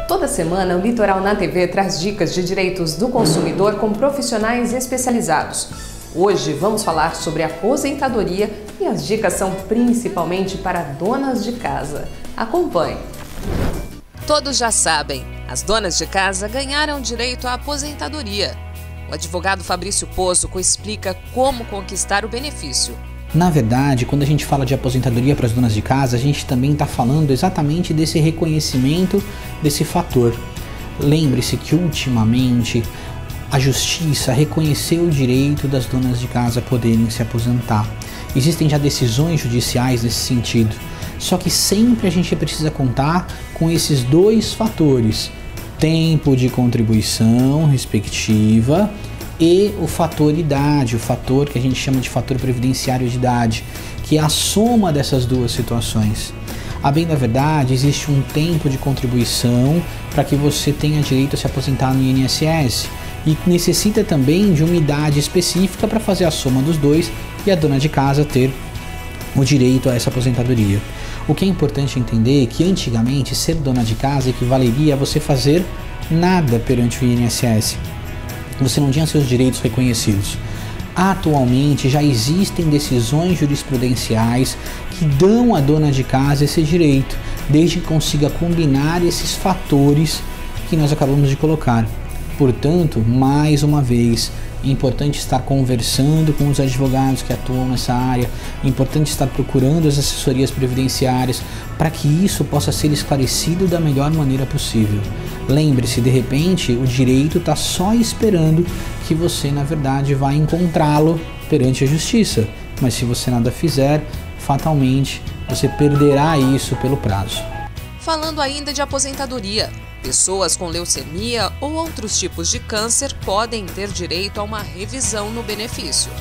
Toda semana, o Litoral na TV traz dicas de direitos do consumidor com profissionais especializados. Hoje vamos falar sobre aposentadoria e as dicas são principalmente para donas de casa. Acompanhe! Todos já sabem, as donas de casa ganharam direito à aposentadoria. O advogado Fabrício Pozuco explica como conquistar o benefício. Na verdade, quando a gente fala de aposentadoria para as donas de casa, a gente também está falando exatamente desse reconhecimento desse fator. Lembre-se que ultimamente a justiça reconheceu o direito das donas de casa poderem se aposentar. Existem já decisões judiciais nesse sentido. Só que sempre a gente precisa contar com esses dois fatores: tempo de contribuição respectiva e o fator idade, o fator que a gente chama de fator previdenciário de idade, que é a soma dessas duas situações. A bem da verdade, existe um tempo de contribuição para que você tenha direito a se aposentar no INSS e necessita também de uma idade específica para fazer a soma dos dois e a dona de casa ter o direito a essa aposentadoria. O que é importante entender é que antigamente ser dona de casa equivaleria a você fazer nada perante o INSS. Você não tinha seus direitos reconhecidos. Atualmente já existem decisões jurisprudenciais que dão à dona de casa esse direito, desde que consiga combinar esses fatores que nós acabamos de colocar. Portanto, mais uma vez, é importante estar conversando com os advogados que atuam nessa área, é importante estar procurando as assessorias previdenciárias para que isso possa ser esclarecido da melhor maneira possível. Lembre-se, de repente, o direito está só esperando que você, na verdade, vá encontrá-lo perante a justiça. Mas se você nada fizer, fatalmente, você perderá isso pelo prazo. Falando ainda de aposentadoria, pessoas com leucemia ou outros tipos de câncer podem ter direito a uma revisão no benefício.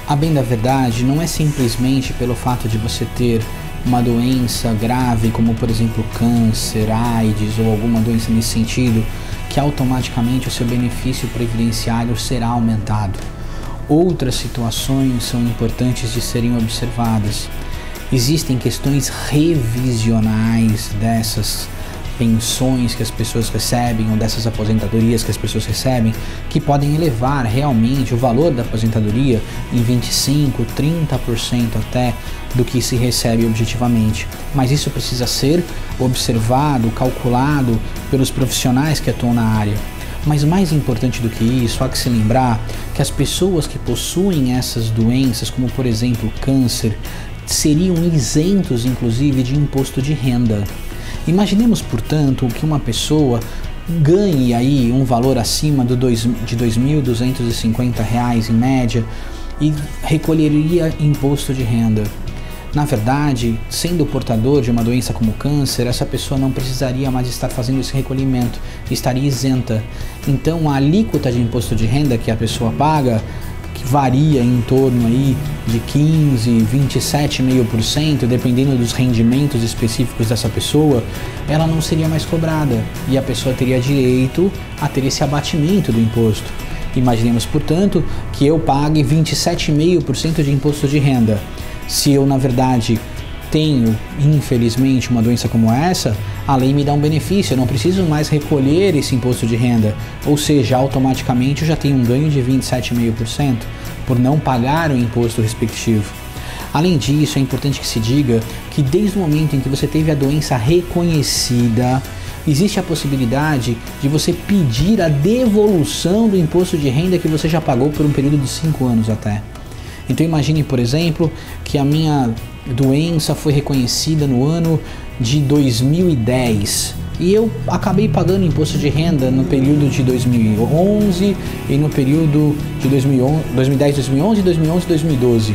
A bem da verdade, não é simplesmente pelo fato de você ter uma doença grave, como por exemplo câncer, AIDS ou alguma doença nesse sentido, que automaticamente o seu benefício previdenciário será aumentado. Outras situações são importantes de serem observadas. Existem questões revisionais dessas pensões que as pessoas recebem ou dessas aposentadorias que as pessoas recebem, que podem elevar realmente o valor da aposentadoria em 25%, 30% até do que se recebe objetivamente. Mas isso precisa ser observado, calculado pelos profissionais que atuam na área. Mas mais importante do que isso, há que se lembrar que as pessoas que possuem essas doenças, como por exemplo câncer, seriam isentos inclusive de imposto de renda. Imaginemos, portanto, que uma pessoa ganhe aí um valor acima de R$ 2.250 em média e recolheria imposto de renda. Na verdade, sendo portador de uma doença como câncer, essa pessoa não precisaria mais estar fazendo esse recolhimento, estaria isenta. Então a alíquota de imposto de renda que a pessoa paga, que varia em torno aí de 15%, 27,5%, dependendo dos rendimentos específicos dessa pessoa, ela não seria mais cobrada e a pessoa teria direito a ter esse abatimento do imposto. Imaginemos, portanto, que eu pague 27,5% de imposto de renda. Se eu, na verdade, tenho, infelizmente, uma doença como essa, a lei me dá um benefício, eu não preciso mais recolher esse imposto de renda, ou seja, automaticamente eu já tenho um ganho de 27,5% por não pagar o imposto respectivo. Além disso, é importante que se diga que desde o momento em que você teve a doença reconhecida, existe a possibilidade de você pedir a devolução do imposto de renda que você já pagou por um período de 5 anos até. Então imagine, por exemplo, que a minha doença foi reconhecida no ano de 2010 e eu acabei pagando imposto de renda no período de 2011 e no período de 2010, 2011, 2011 e 2012.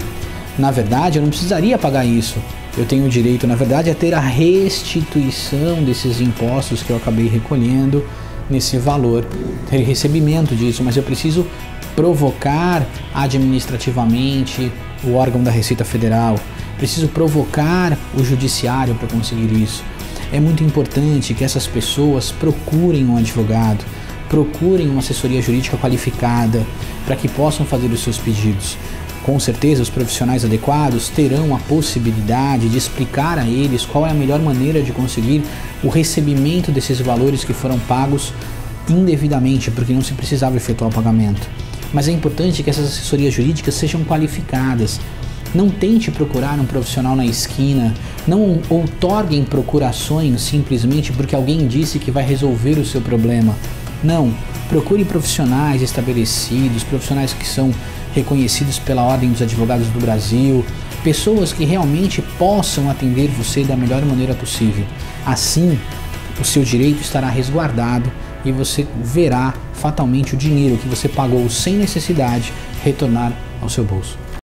Na verdade, eu não precisaria pagar isso. Eu tenho o direito, na verdade, a ter a restituição desses impostos que eu acabei recolhendo nesse valor, ter recebimento disso, mas eu preciso provocar administrativamente o órgão da Receita Federal, preciso provocar o judiciário para conseguir isso. É muito importante que essas pessoas procurem um advogado, procurem uma assessoria jurídica qualificada para que possam fazer os seus pedidos. Com certeza, os profissionais adequados terão a possibilidade de explicar a eles qual é a melhor maneira de conseguir o recebimento desses valores que foram pagos indevidamente, porque não se precisava efetuar o pagamento. Mas é importante que essas assessorias jurídicas sejam qualificadas. Não tente procurar um profissional na esquina, não outorguem procurações simplesmente porque alguém disse que vai resolver o seu problema. Não, procure profissionais estabelecidos, profissionais que são reconhecidos pela Ordem dos Advogados do Brasil, pessoas que realmente possam atender você da melhor maneira possível. Assim, o seu direito estará resguardado e você verá fatalmente o dinheiro que você pagou sem necessidade retornar ao seu bolso.